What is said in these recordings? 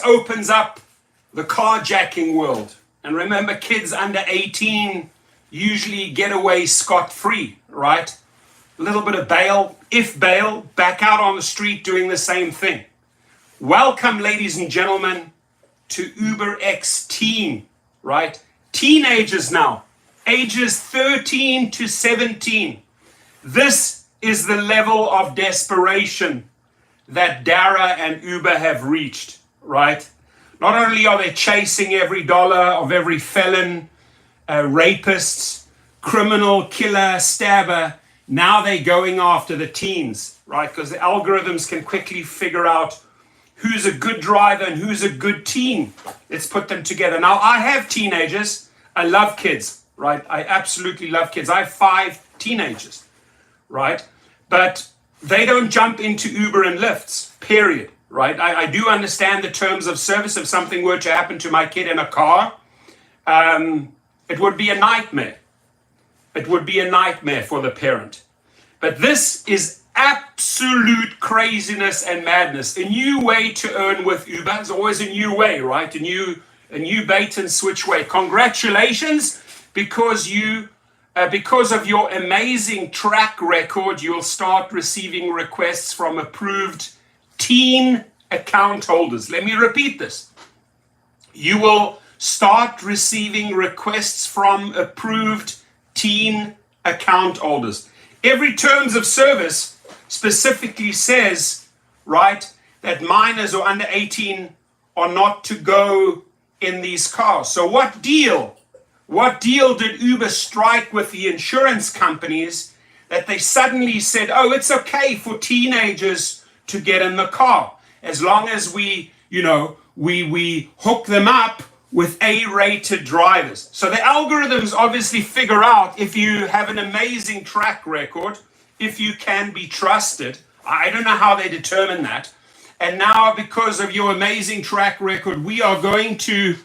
opens up the carjacking world. And remember, kids under 18 usually get away scot-free, right? A little bit of bail, if bail, back out on the street doing the same thing. Welcome, ladies and gentlemen, to UberX Teen, right? Teenagers now, ages 13 to 17. This is the level of desperation that Dara and Uber have reached, right? Not only are they chasing every dollar of every felon, rapist, criminal, killer, stabber, now they're going after the teens, right? Because the algorithms can quickly figure out who's a good driver and who's a good teen. Let's put them together. Now, I have teenagers. I love kids, right? I absolutely love kids. I have 5 teenagers, right? But they don't jump into Uber and Lyfts, period, right? I do understand the terms of service. If something were to happen to my kid in a car, it would be a nightmare. It would be a nightmare for the parent. But this is absolute craziness and madness. A new way to earn with Uber. There's always a new way, right? A new bait and switch way. Congratulations, because of your amazing track record, you'll start receiving requests from approved teen account holders. Let me repeat this. You will start receiving requests from approved teen account holders. Every terms of service specifically says, right, that minors or under 18 are not to go in these cars. So what deal did Uber strike with the insurance companies that they suddenly said, oh, it's okay for teenagers to get in the car as long as we hook them up with A-rated drivers. So the algorithms obviously figure out if you have an amazing track record, if you can be trusted. I don't know how they determine that. And now, because of your amazing track record, we are going to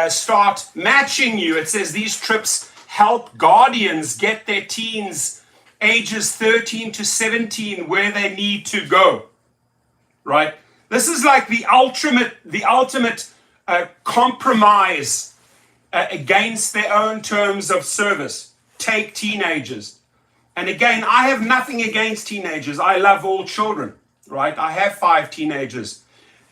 start matching you. It says these trips help guardians get their teens ages 13 to 17 where they need to go, right? This is like the ultimate compromise against their own terms of service. Take teenagers. And again, I have nothing against teenagers. I love all children, right? I have 5 teenagers.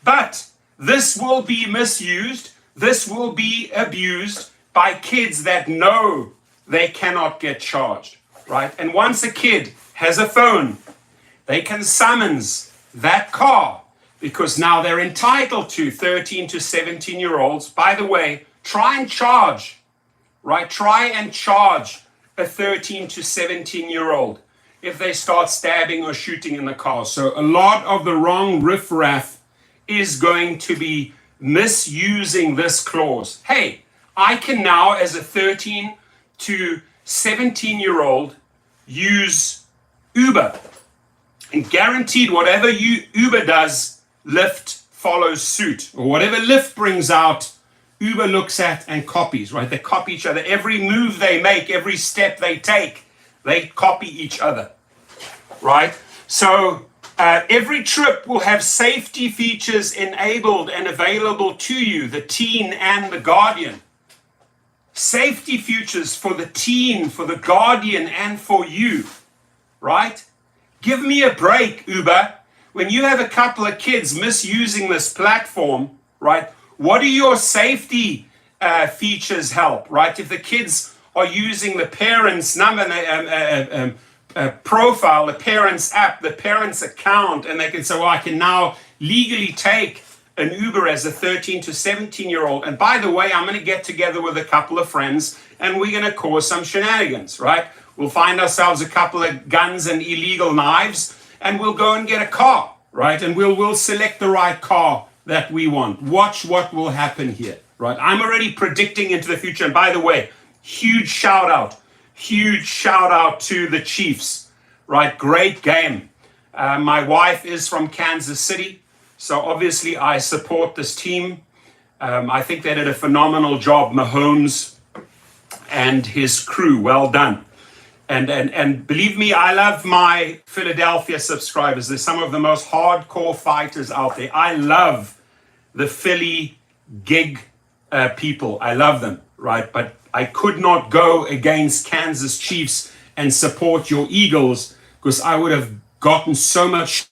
But this will be misused. This will be abused by kids that know they cannot get charged, right? And once a kid has a phone, they can summons that car because now they're entitled to 13 to 17-year-olds. By the way, try and charge, right? Try and charge a 13 to 17-year-old if they start stabbing or shooting in the car. So a lot of the wrong riffraff is going to be misusing this clause. Hey, I can now, as a 13 to 17-year-old, use Uber. And guaranteed, whatever Uber does, Lyft follows suit. Or whatever Lyft brings out, Uber looks at and copies, right? They copy each other. Every move they make, every step they take, they copy each other, right? So every trip will have safety features enabled and available to you, the teen and the guardian. Safety features for the teen, for the guardian, and for you, right? Give me a break, Uber. When you have a couple of kids misusing this platform, right? What do your safety features help, right? If the kids are using the parents' number, profile, the parents' app, the parents' account, and they can say, well, I can now legally take an Uber as a 13 to 17-year-old. And by the way, I'm going to get together with a couple of friends and we're going to cause some shenanigans, right? We'll find ourselves a couple of guns and illegal knives and we'll go and get a car, right? And we'll select the right car that we want. Watch what will happen here, right? I'm already predicting into the future. And by the way, huge shout out to the Chiefs, right? Great game. My wife is from Kansas City, so obviously I support this team. I think they did a phenomenal job, Mahomes and his crew. Well done. And believe me, I love my Philadelphia subscribers. They're some of the most hardcore fighters out there. I love the Philly gig people. I love them, right? But I could not go against Kansas Chiefs and support your Eagles because I would have gotten so much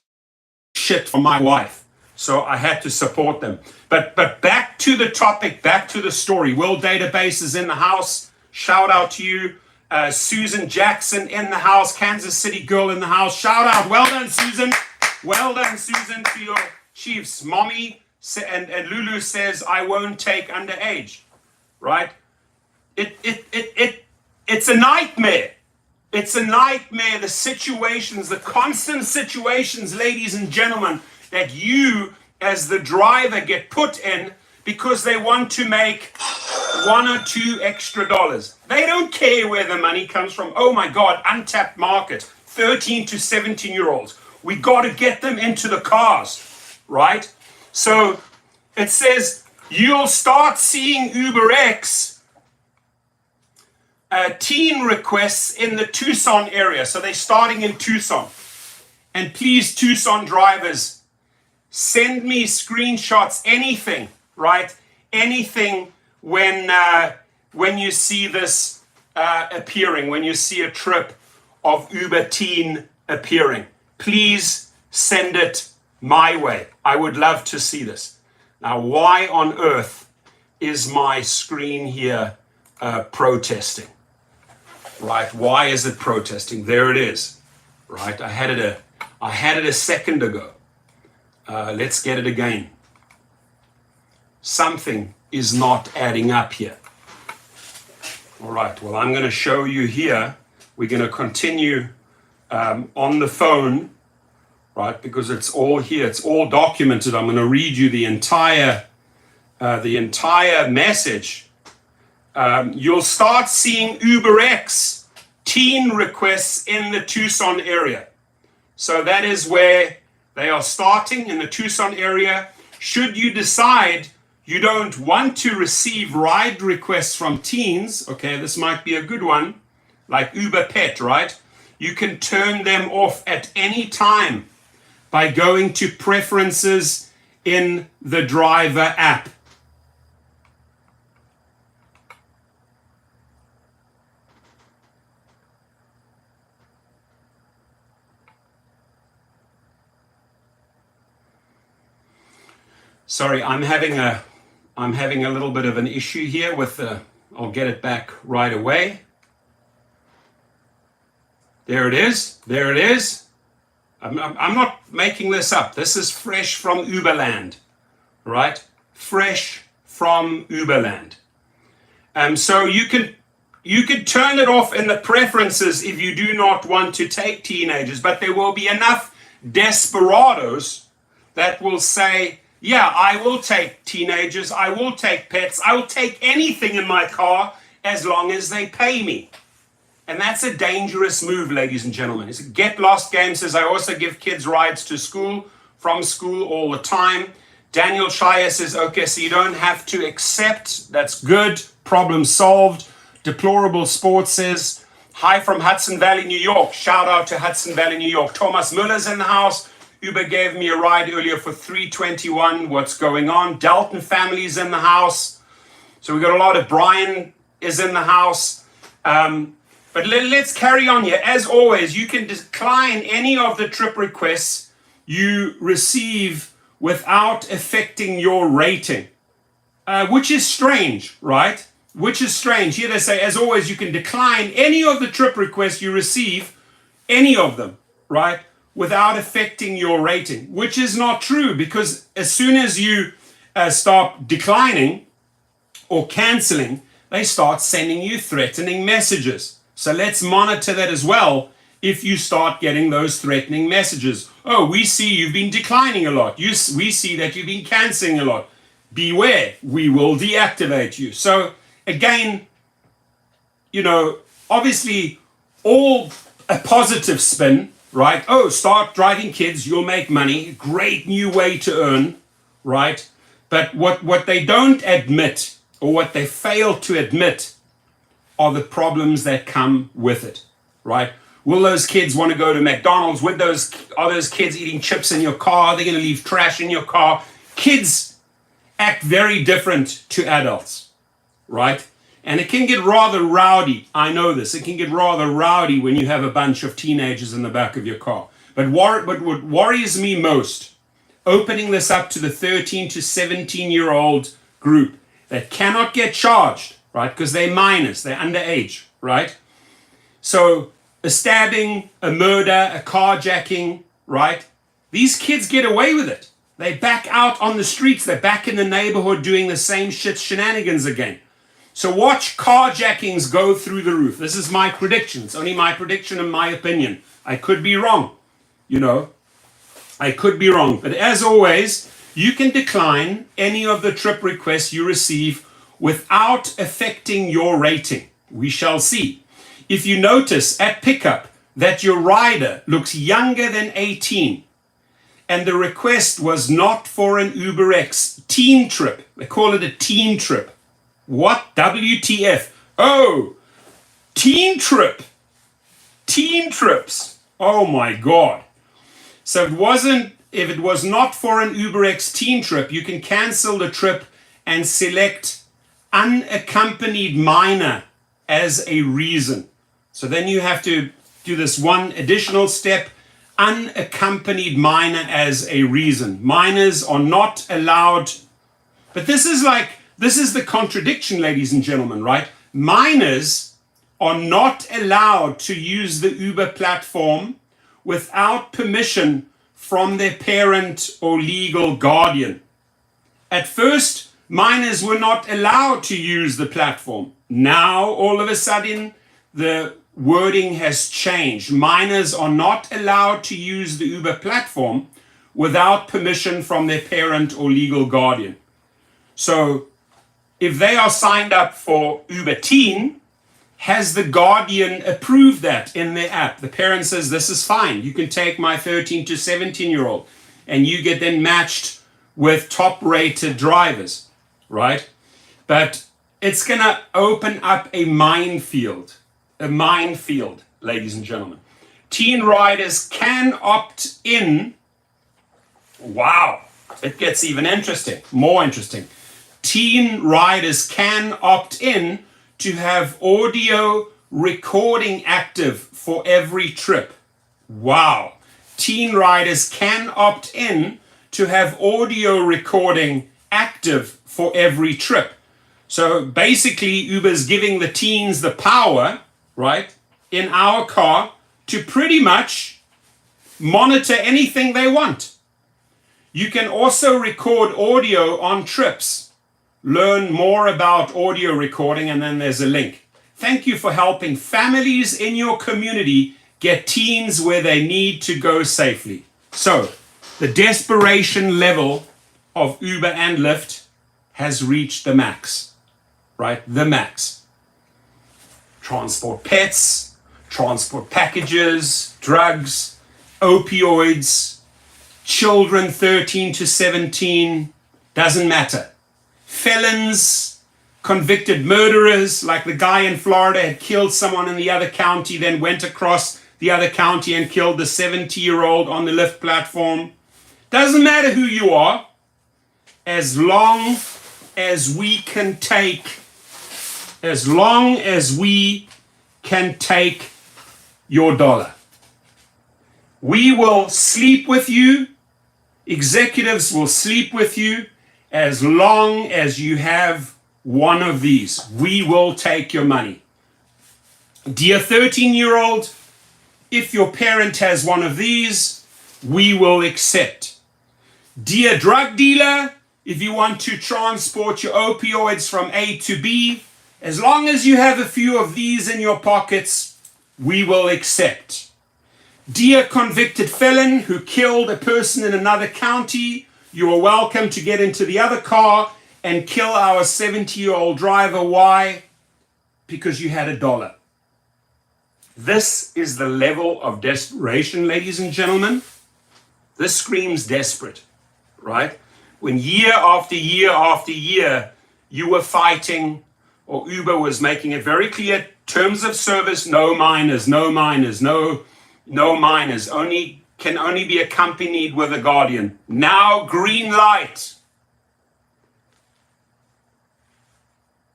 shit from my wife. So I had to support them. But back to the topic, back to the story. World Database is in the house. Shout out to you. Susan Jackson in the house. Kansas City girl in the house. Shout out. Well done, Susan. Well done, Susan, to your Chiefs. Mommy and Lulu says, I won't take underage. Right? It's a nightmare. It's a nightmare. The situations, the constant situations, ladies and gentlemen, that you as the driver get put in because they want to make $1 or $2 extra. They don't care where the money comes from. Oh my God, untapped market, 13 to 17-year-olds. We got to get them into the cars, right? So it says you'll start seeing UberX teen requests in the Tucson area. So they're starting in Tucson. And please, Tucson drivers, send me screenshots, anything, right? Anything when you see this appearing, when you see a trip of Uber teen appearing. Please send it my way. I would love to see this. Now, why on earth is my screen here protesting? Right? Why is it protesting? There it is. Right? I had it a second ago. Let's get it again. Something is not adding up here. All right. Well, I'm going to show you here. We're going to continue on the phone, right? Because it's all here. It's all documented. I'm going to read you the entire message. You'll start seeing UberX teen requests in the Tucson area. So that is where they are starting, in the Tucson area. Should you decide you don't want to receive ride requests from teens, okay, this might be a good one, like Uber Pet, right? You can turn them off at any time by going to preferences in the driver app. Sorry, I'm having a little bit of an issue here with the, I'll get it back right away. There it is. There it is. I'm not making this up. This is fresh from Uberland, right? Fresh from Uberland. So you can turn it off in the preferences if you do not want to take teenagers, but there will be enough desperados that will say, yeah, I will take teenagers, I will take pets, I will take anything in my car as long as they pay me. And that's a dangerous move, ladies and gentlemen. It's a get lost game. Says I also give kids rides to school, from school all the time. Daniel Shire says, okay, so you don't have to accept. That's good. Problem solved. Deplorable Sports says, hi from Hudson Valley, New York. Shout out to Hudson Valley, New York. Thomas Muller's in the house. Uber gave me a ride earlier for $3.21. What's going on? Dalton family's in the house. So we got a lot of Brian is in the house. But let's carry on here. As always, you can decline any of the trip requests you receive without affecting your rating, which is strange, right? Which is strange. Here they say, as always, you can decline any of the trip requests you receive, any of them, right? Without affecting your rating, which is not true, because as soon as you start declining or canceling, they start sending you threatening messages. So let's monitor that as well. If you start getting those threatening messages, oh, we see you've been declining a lot. We see that you've been canceling a lot. Beware, we will deactivate you. So again, obviously all a positive spin, right? Oh, start driving kids, you'll make money. Great new way to earn, right? But what they don't admit, or what they fail to admit, are the problems that come with it, right? Will those kids want to go to McDonald's? Are those kids eating chips in your car? Are they going to leave trash in your car? Kids act very different to adults, right? And it can get rather rowdy. I know this. It can get rather rowdy when you have a bunch of teenagers in the back of your car. But what worries me most, opening this up to the 13 to 17-year-old group that cannot get charged, right? Because they're minors, they're underage, right? So a stabbing, a murder, a carjacking, right? These kids get away with it. They back out on the streets. They're back in the neighborhood doing the same shenanigans again. So watch carjackings go through the roof. This is my prediction. It's only my prediction and my opinion. I could be wrong, I could be wrong. But as always, you can decline any of the trip requests you receive without affecting your rating. We shall see. If you notice at pickup that your rider looks younger than 18, and the request was not for an UberX teen trip, they call it a teen trip. What? WTF? Oh, teen trip. Teen trips. Oh my God. So if it was not for an UberX teen trip, you can cancel the trip and select unaccompanied minor as a reason. So then you have to do this one additional step, unaccompanied minor as a reason. Minors are not allowed, but this is the contradiction, ladies and gentlemen, right? Minors are not allowed to use the Uber platform without permission from their parent or legal guardian. At first, minors were not allowed to use the platform. Now, all of a sudden, the wording has changed. Minors are not allowed to use the Uber platform without permission from their parent or legal guardian. So, if they are signed up for Uber Teen, has the guardian approved that in their app? The parent says, this is fine. You can take my 13 to 17-year-old. And you get then matched with top-rated drivers, right? But it's going to open up a minefield, ladies and gentlemen. Teen riders can opt in. Wow, it gets even more interesting. Teen riders can opt in to have audio recording active for every trip. Wow. Teen riders can opt in to have audio recording active for every trip. So basically, Uber's giving the teens the power, right, in our car to pretty much monitor anything they want. You can also record audio on trips. Learn more about audio recording, and then there's a link. Thank you for helping families in your community get teens where they need to go safely. So, the desperation level of Uber and Lyft has reached the max, right? The max. Transport pets, transport packages, drugs, opioids, children 13 to 17, doesn't matter. Felons, convicted murderers, like the guy in Florida had killed someone in the other county, then went across the other county and killed the 70-year-old on the Lyft platform. Doesn't matter who you are, as long as we can take your dollar. We will sleep with you. Executives will sleep with you. As long as you have one of these, we will take your money. Dear 13-year-old, if your parent has one of these, we will accept. Dear drug dealer, if you want to transport your opioids from A to B, as long as you have a few of these in your pockets, we will accept. Dear convicted felon who killed a person in another county, you are welcome to get into the other car and kill our 70-year-old driver. Why? Because you had $1. This is the level of desperation, ladies and gentlemen. This screams desperate, right? When year after year after year, you were fighting, or Uber was making it very clear, terms of service, no minors, no minors, no minors, can only be accompanied with a guardian. Now, green light.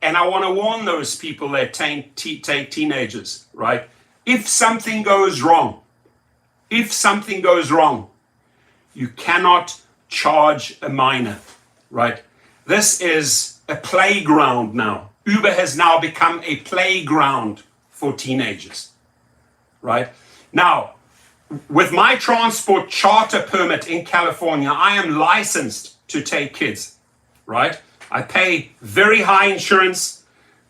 And I want to warn those people that take teenagers, right? If something goes wrong, you cannot charge a minor, right? This is a playground now. Uber has now become a playground for teenagers, right? Now, with my transport charter permit in California, I am licensed to take kids, right? I pay very high insurance.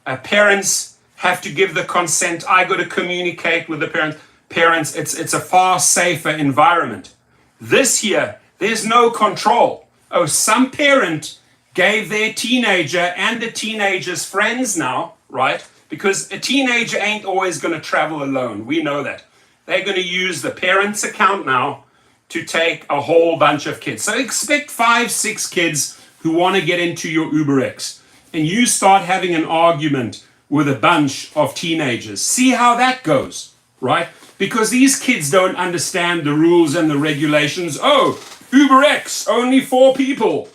Parents have to give the consent. I got to communicate with the parents. It's a far safer environment. This year, there's no control. Oh, some parent gave their teenager and the teenager's friends now, right? Because a teenager ain't always going to travel alone. We know that. They're going to use the parent's account now to take a whole bunch of kids. So expect 5, 6 kids who want to get into your UberX. And you start having an argument with a bunch of teenagers. See how that goes, right? Because these kids don't understand the rules and the regulations. Oh, UberX, only 4 people.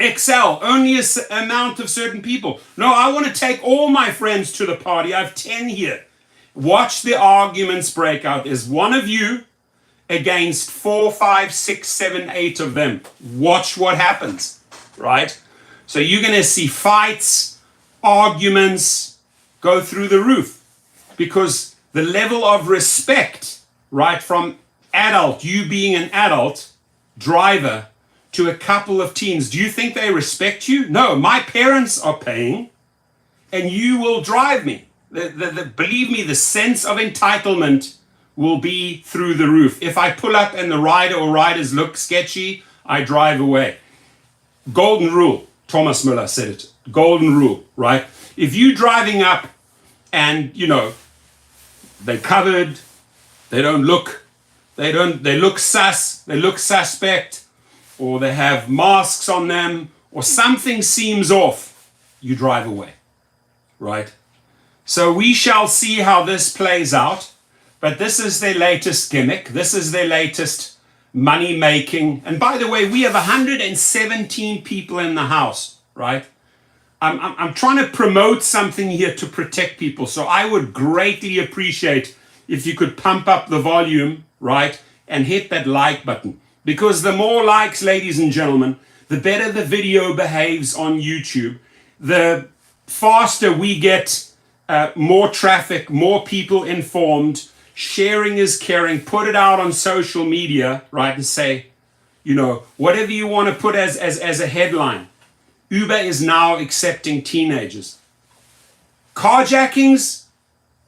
XL, only an amount of certain people. No, I want to take all my friends to the party. I have 10 here. Watch the arguments break out. There's one of you against 4, 5, 6, 7, 8 of them. Watch what happens, right? So you're going to see fights, arguments go through the roof because the level of respect, right, from adult, you being an adult driver, to a couple of teens, do you think they respect you? No, my parents are paying and you will drive me. Believe me, the sense of entitlement will be through the roof. If I pull up and the rider or riders look sketchy, I drive away. Golden rule, Thomas Müller said it. Golden rule, right? If you driving up and, they're covered, they look sus, they look suspect, or they have masks on them, or something seems off, you drive away, right? So we shall see how this plays out, but this is their latest gimmick. This is their latest money making. And by the way, we have 117 people in the house, right? I'm trying to promote something here to protect people. So I would greatly appreciate if you could pump up the volume, right? And hit that like button. Because the more likes, ladies and gentlemen, the better the video behaves on YouTube. The faster we get more traffic, more people informed. Sharing is caring. Put it out on social media, right? And say, whatever you want to put as a headline. Uber is now accepting teenagers. Carjackings,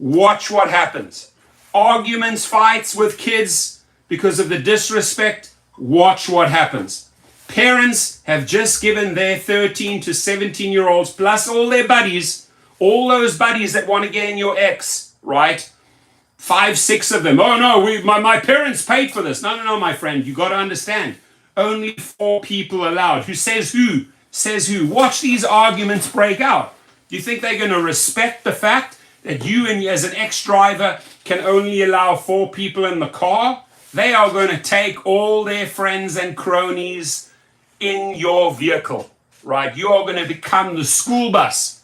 watch what happens. Arguments, fights with kids because of the disrespect, watch what happens. Parents have just given their 13 to 17-year-olds, plus all their buddies, all those buddies that want to get in your X, right? 5, 6 of them. Oh no, my parents paid for this. No, my friend, you got to understand. Only 4 people allowed. Who says who? Says who? Watch these arguments break out. Do you think they're going to respect the fact that you, and as an ex-driver, can only allow 4 people in the car? They are going to take all their friends and cronies in your vehicle, right? You are going to become the school bus.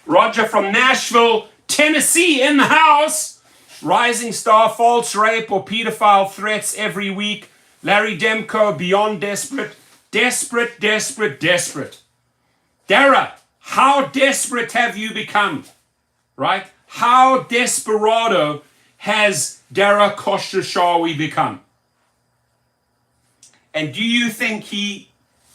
Roger from Nashville, Tennessee in the house. Rising star, false rape or pedophile threats every week. Larry Demko, beyond desperate. Desperate, desperate, desperate. Dara, how desperate have you become? Right? How desperado has Dara Khosrowshahi become? And do you think he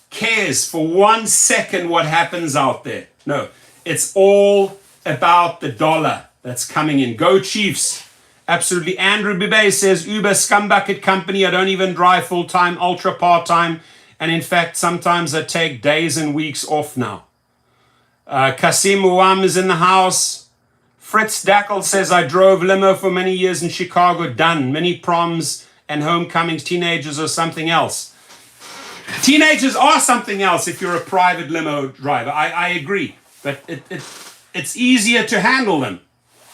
cares for 1 second what happens out there? No, it's all about the dollar that's coming in. Go Chiefs. Absolutely. Andrew Bibe says, Uber scumbucket company. I don't even drive full-time, ultra part-time. And in fact, sometimes I take days and weeks off now. Kasim Uwam is in the house. Fritz Dackel says, I drove limo for many years in Chicago. Done. Many proms and homecomings. Teenagers are something else. Teenagers are something else if you're a private limo driver. I agree. But it's easier to handle them,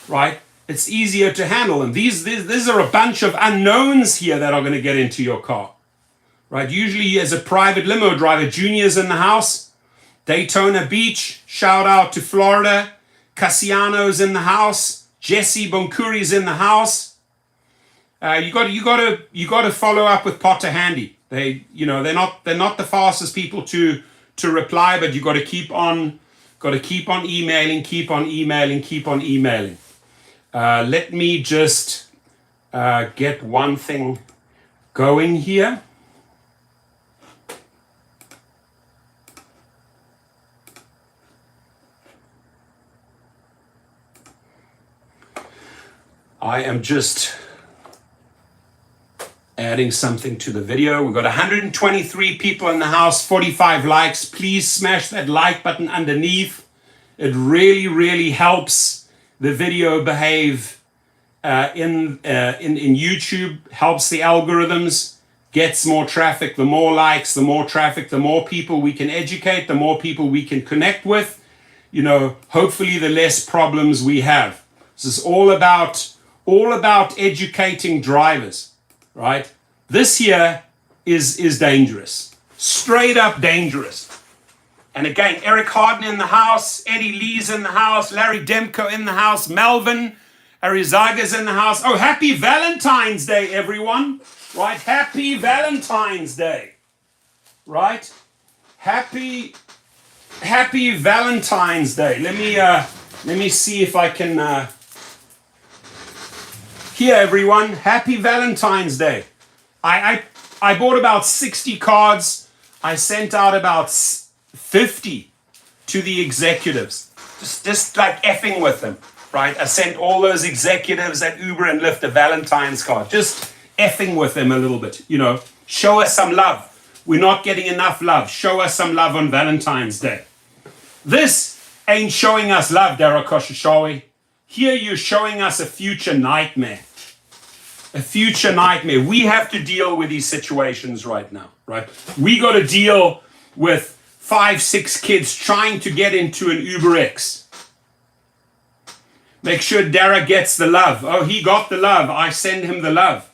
right? It's easier to handle them. These are a bunch of unknowns here that are going to get into your car. Right? Usually as a private limo driver, Junior's in the house. Daytona Beach, shout out to Florida. Cassiano's in the house. Jesse Bonkuri's in the house. You got to follow up with Potter Handy. They're not the fastest people to reply, but you got to keep on emailing, keep on emailing. Let me just get one thing going here. I am just adding something to the video. We've got 123 people in the house, 45 likes. Please smash that like button underneath. It really, really helps the video behave in YouTube, helps the algorithms, gets more traffic. The more likes, the more traffic, the more people we can educate, the more people we can connect with. Hopefully the less problems we have. This is all about educating drivers, right? This here is dangerous, straight up dangerous. And again, Eric Harden in the house, Eddie Lee's in the house, Larry Demko in the house, Melvin Arizaga's in the house. Oh, happy Valentine's Day, everyone, right? Happy Valentine's Day, right? Happy Valentine's Day. Let me see if I can. Here, everyone, happy Valentine's Day. I bought about 60 cards. I sent out about 50 to the executives. Just like effing with them, right? I sent all those executives at Uber and Lyft a Valentine's card. Just effing with them a little bit, Show us some love. We're not getting enough love. Show us some love on Valentine's Day. This ain't showing us love, Dara Koshashawi. Here you're showing us a future nightmare. A future nightmare. We have to deal with these situations right now, right? We got to deal with 5-6 kids trying to get into an Uber X. Make sure Dara gets the love. Oh, he got the love. I send him the love.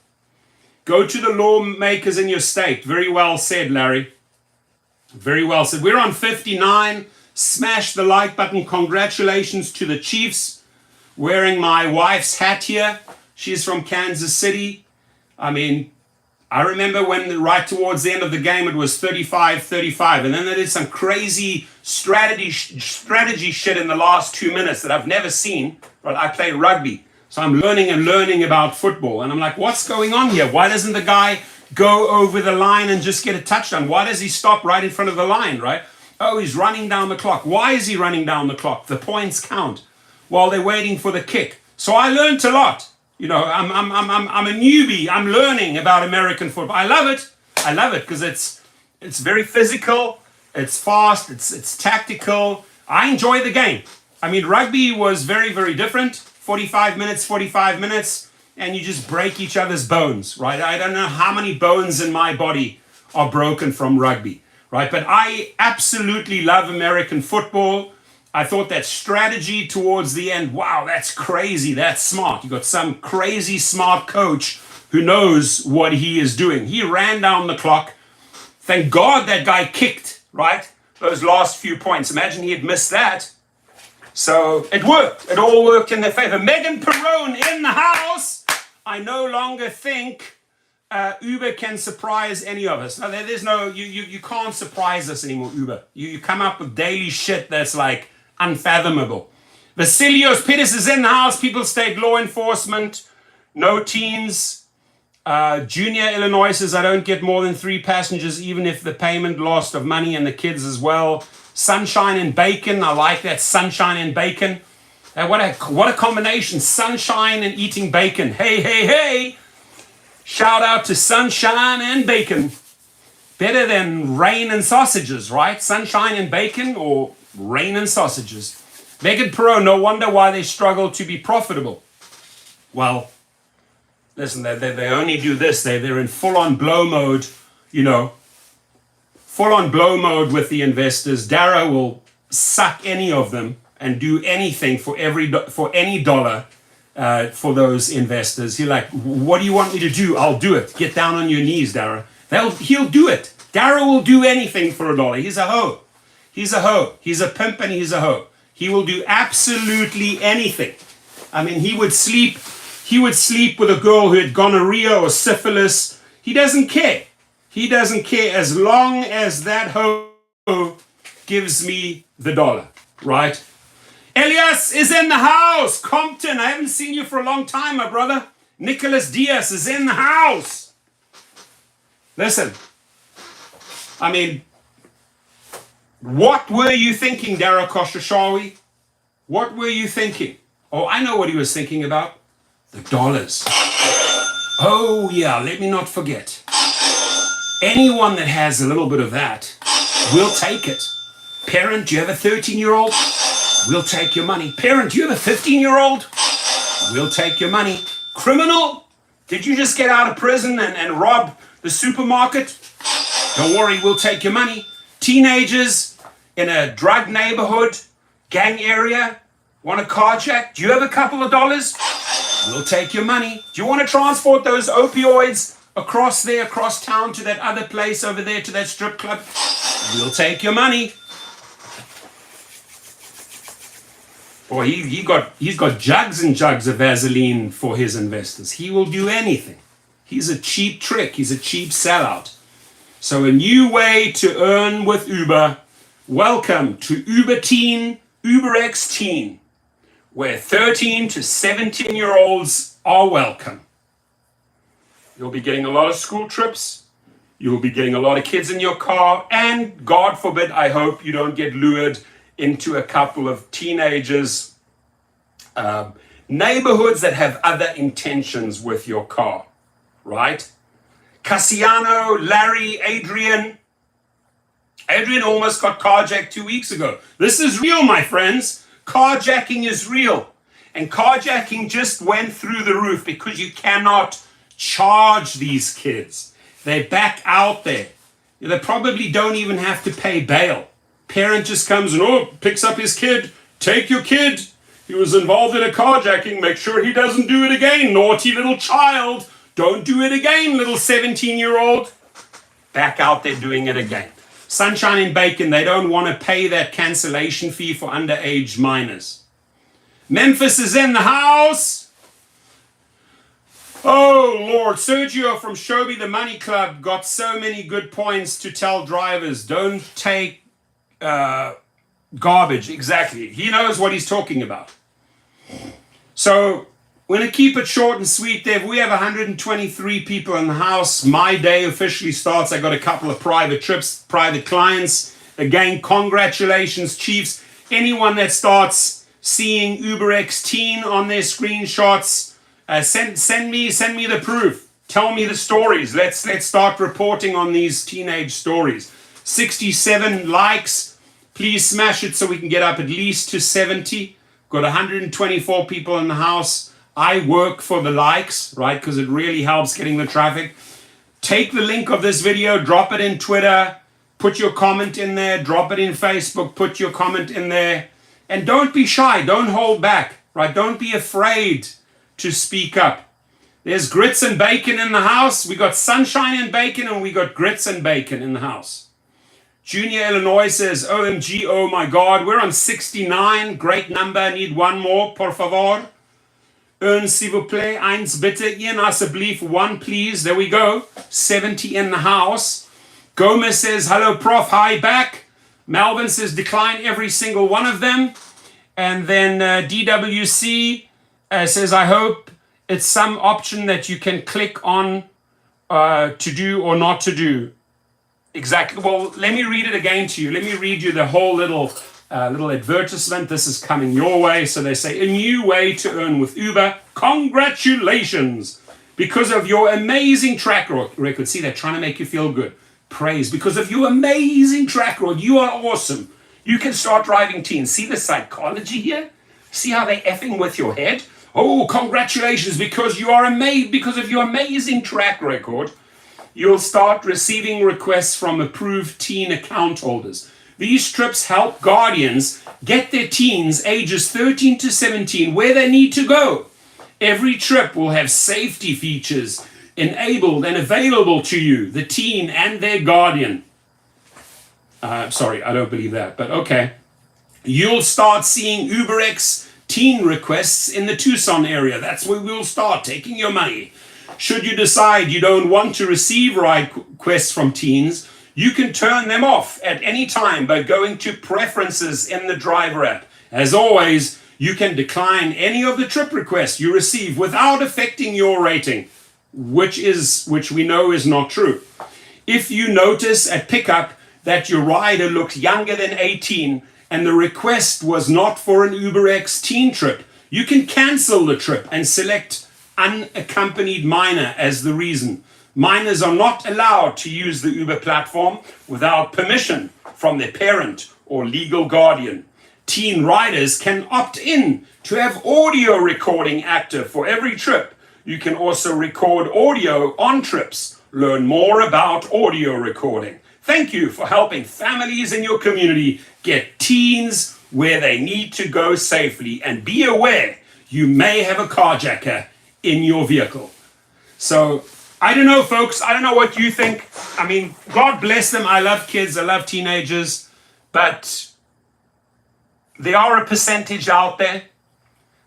Go to the lawmakers in your state. Very well said, Larry. Very well said. We're on 59. Smash the like button. Congratulations to the Chiefs. Wearing my wife's hat here. She's from Kansas City. I mean, I remember when right towards the end of the game, it was 35-35. And then they did some crazy strategy shit in the last 2 minutes that I've never seen. But I play rugby. So I'm learning about football. And I'm like, what's going on here? Why doesn't the guy go over the line and just get a touchdown? Why does he stop right in front of the line, right? Oh, he's running down the clock. Why is he running down the clock? The points count while they're waiting for the kick. So I learned a lot. I'm a newbie. I'm learning about American football. I love it because it's very physical. It's fast. It's tactical. I enjoy the game. I mean, rugby was very, very different. 45 minutes, and you just break each other's bones, right? I don't know how many bones in my body are broken from rugby, right? But I absolutely love American football. I thought that strategy towards the end, wow, that's crazy, that's smart. You got some crazy smart coach who knows what he is doing. He ran down the clock. Thank God that guy kicked, right? Those last few points. Imagine he had missed that. So it worked. It all worked in their favor. Megan Perrone in the house. I no longer think Uber can surprise any of us. No, there's no, you can't surprise us anymore, Uber. You come up with daily shit that's like unfathomable. Vasilios Pettis is in the house. People State Law Enforcement. No teens. Junior Illinois says, I don't get more than 3 passengers, even if the payment lost of money and the kids as well. Sunshine and bacon. I like that. Sunshine and bacon. What a combination. Sunshine and eating bacon. Hey. Shout out to sunshine and bacon. Better than rain and sausages, right? Sunshine and bacon or rain and sausages. Megan Perot, no wonder why they struggle to be profitable. Well, listen, they only do this. They're in full-on blow mode, full-on blow mode with the investors. Dara will suck any of them and do anything for any dollar for those investors. He's like, what do you want me to do? I'll do it. Get down on your knees, Dara. He'll do it. Dara will do anything for $1. He's a hoe. He's a hoe. He's a pimp and he's a hoe. He will do absolutely anything. I mean, he would sleep with a girl who had gonorrhea or syphilis. He doesn't care. He doesn't care as long as that hoe gives me the dollar, right? Elias is in the house. Compton, I haven't seen you for a long time, my brother. Nicholas Diaz is in the house. Listen, I mean, what were you thinking, Dara Khosrowshahi? What were you thinking? Oh, I know what he was thinking about. The dollars. Oh, yeah, let me not forget. Anyone that has a little bit of that, will take it. Parent, do you have a 13-year-old? We'll take your money. Parent, do you have a 15-year-old? We'll take your money. Criminal, did you just get out of prison and rob the supermarket? Don't worry, we'll take your money. Teenagers in a drug neighborhood, gang area, want a carjack? Do you have a couple of dollars? We'll take your money. Do you want to transport those opioids across town to that other place over there, to that strip club? We'll take your money. Boy, he's got jugs and jugs of Vaseline for his investors. He will do anything. He's a cheap trick. He's a cheap sellout. So a new way to earn with Uber. Welcome to Uber Teen, UberX Teen, where 13 to 17-year-olds are welcome. You'll be getting a lot of school trips. You'll be getting a lot of kids in your car. And God forbid, I hope you don't get lured into a couple of teenagers, neighborhoods that have other intentions with your car, right? Cassiano, Larry, Adrian. Adrian almost got carjacked 2 weeks ago. This is real, my friends. Carjacking is real. And carjacking just went through the roof because you cannot charge these kids. They're back out there. They probably don't even have to pay bail. Parent just comes and picks up his kid. Take your kid. He was involved in a carjacking. Make sure he doesn't do it again. Naughty little child. Don't do it again, little 17-year-old. Back out there doing it again. Sunshine and Bacon, they don't want to pay that cancellation fee for underage minors. Memphis is in the house. Oh, Lord. Sergio from Show Me the Money Club got so many good points to tell drivers. Don't take garbage. Exactly. He knows what he's talking about. So we're going to keep it short and sweet there. We have 123 people in the house. My day officially starts. I got a couple of private trips, private clients. Again, congratulations, Chiefs. Anyone that starts seeing UberX Teen on their screenshots, send me the proof. Tell me the stories. Let's start reporting on these teenage stories. 67 likes. Please smash it so we can get up at least to 70. Got 124 people in the house. I work for the likes, right? Because it really helps getting the traffic. Take the link of this video, drop it in Twitter, put your comment in there, drop it in Facebook, put your comment in there. And don't be shy, don't hold back, right? Don't be afraid to speak up. There's Grits and Bacon in the house. We got Sunshine and Bacon, and we got Grits and Bacon in the house. Junior Illinois says, OMG, oh my God, we're on 69. Great number, need one more, por favor. Un, s'il vous plaît, eins bitte, Ian, alsjeblieft, one please. There we go, 70 in the house. Gomez says, hello prof, hi back. Melvin says, decline every single one of them. And then DWC says, I hope it's some option that you can click on to do or not to do. Exactly. Well, let me read it again to you. Let me read you the whole little advertisement. This is coming your way. So they say, a new way to earn with Uber. Congratulations. Because of your amazing track record. See, they're trying to make you feel good. Praise. Because of your amazing track record. You are awesome. You can start driving teens. See the psychology here? See how they're effing with your head? Oh, congratulations. Because you are amazed. Because of your amazing track record, you'll start receiving requests from approved teen account holders. These trips help guardians get their teens ages 13 to 17 where they need to go. Every trip will have safety features enabled and available to you, the teen and their guardian. Sorry, I don't believe that, but okay. You'll start seeing UberX teen requests in the Tucson area. That's where we'll start taking your money. Should you decide you don't want to receive ride requests from teens, you can turn them off at any time by going to Preferences in the driver app. As always, you can decline any of the trip requests you receive without affecting your rating, which we know is not true. If you notice at pickup that your rider looks younger than 18 and the request was not for an UberX teen trip, you can cancel the trip and select unaccompanied minor as the reason. Minors are not allowed to use the Uber platform without permission from their parent or legal guardian. Teen riders can opt in to have audio recording active for every trip. You can also record audio on trips. Learn more about audio recording. Thank you for helping families in your community get teens where they need to go safely. And be aware, you may have a carjacker in your vehicle. So, I don't know, folks. I don't know what you think. I mean, God bless them. I love kids. I love teenagers. But there are a percentage out there.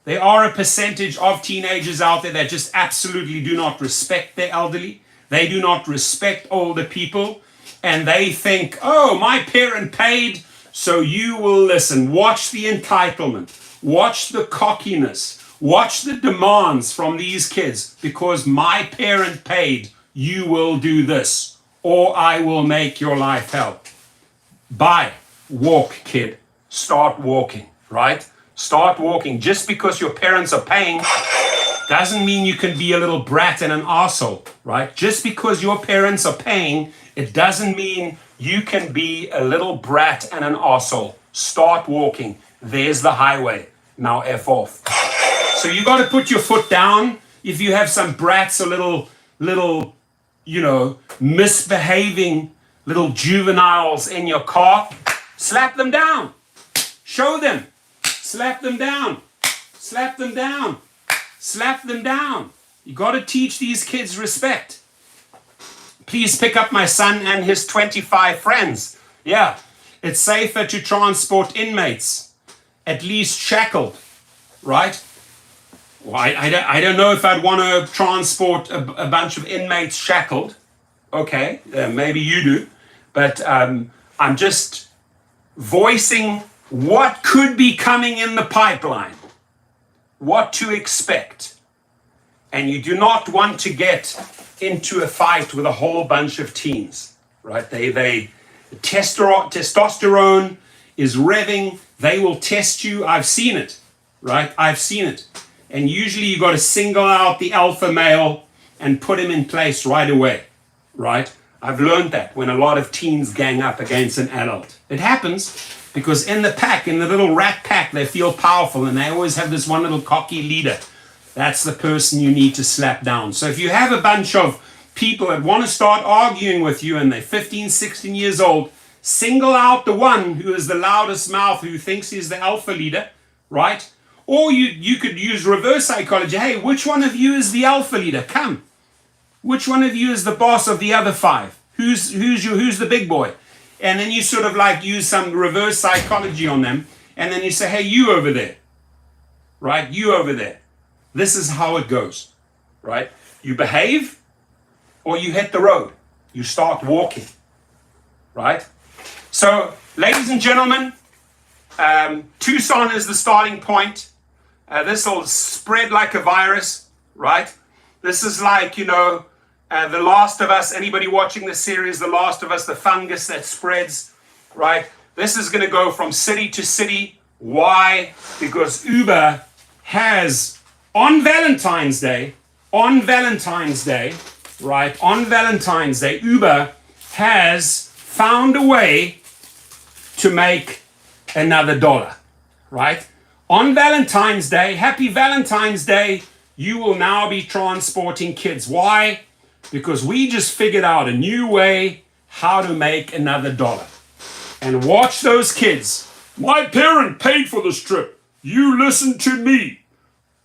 There are a percentage of teenagers out there that just absolutely do not respect their elderly. They do not respect older people. And they think, oh, my parent paid, so you will listen. Watch the entitlement. Watch the cockiness. Watch the demands from these kids. Because my parent paid, you will do this, or I will make your life hell. Bye. Walk, kid. Start walking, right? Start walking. Just because your parents are paying doesn't mean you can be a little brat and an arsehole, right? Just because your parents are paying, it doesn't mean you can be a little brat and an arsehole. Start walking. There's the highway. Now F off. So you got to put your foot down. If you have some brats or little, misbehaving little juveniles in your car, slap them down. Show them. Slap them down. Slap them down. Slap them down. You got to teach these kids respect. Please pick up my son and his 25 friends. Yeah, it's safer to transport inmates, at least shackled, right? Well, I don't know if I'd want to transport a bunch of inmates shackled. Okay, maybe you do. But I'm just voicing what could be coming in the pipeline, what to expect. And you do not want to get into a fight with a whole bunch of teens, right? Testosterone is revving. They will test you. I've seen it, right? I've seen it. And usually you got to single out the alpha male and put him in place right away, right? I've learned that when a lot of teens gang up against an adult. It happens because in the pack, in the little rat pack, they feel powerful and they always have this one little cocky leader. That's the person you need to slap down. So if you have a bunch of people that want to start arguing with you and they're 15, 16 years old, single out the one who is the loudest mouth, who thinks he's the alpha leader, right? Or you could use reverse psychology. Hey, which one of you is the alpha leader? Come. Which one of you is the boss of the other five? Who's the big boy? And then you sort of like use some reverse psychology on them. And then you say, hey, you over there, right? You over there. This is how it goes, right? You behave or you hit the road. You start walking, right? So, ladies and gentlemen, Tucson is the starting point. This will spread like a virus, right? This is like, The Last of Us. Anybody watching the series, The Last of Us, the fungus that spreads, right? This is going to go from city to city. Why? Because Uber has, on Valentine's Day, right? On Valentine's Day, Uber has found a way to make another dollar, right? On Valentine's Day, happy Valentine's Day, you will now be transporting kids. Why? Because we just figured out a new way how to make another dollar. And watch those kids. My parent paid for this trip. You listen to me.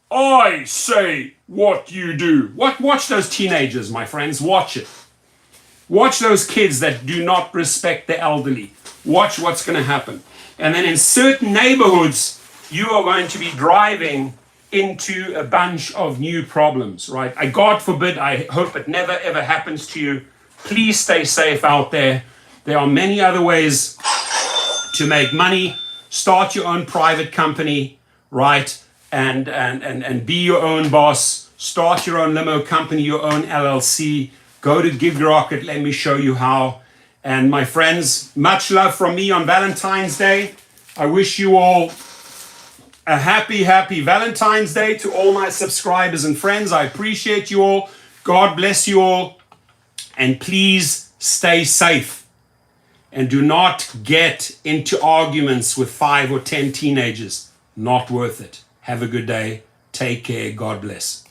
I say what you do. Watch those teenagers, my friends. Watch it. Watch those kids that do not respect the elderly. Watch what's going to happen. And then in certain neighborhoods, you are going to be driving into a bunch of new problems, right? God forbid, I hope it never ever happens to you. Please stay safe out there. There are many other ways to make money. Start your own private company, right? And be your own boss. Start your own limo company, your own LLC. Go to Gig Rocket. Let me show you how. And my friends, much love from me on Valentine's Day. I wish you all a happy, happy Valentine's Day to all my subscribers and friends. I appreciate you all. God bless you all. And please stay safe. And do not get into arguments with 5 or 10 teenagers. Not worth it. Have a good day. Take care. God bless.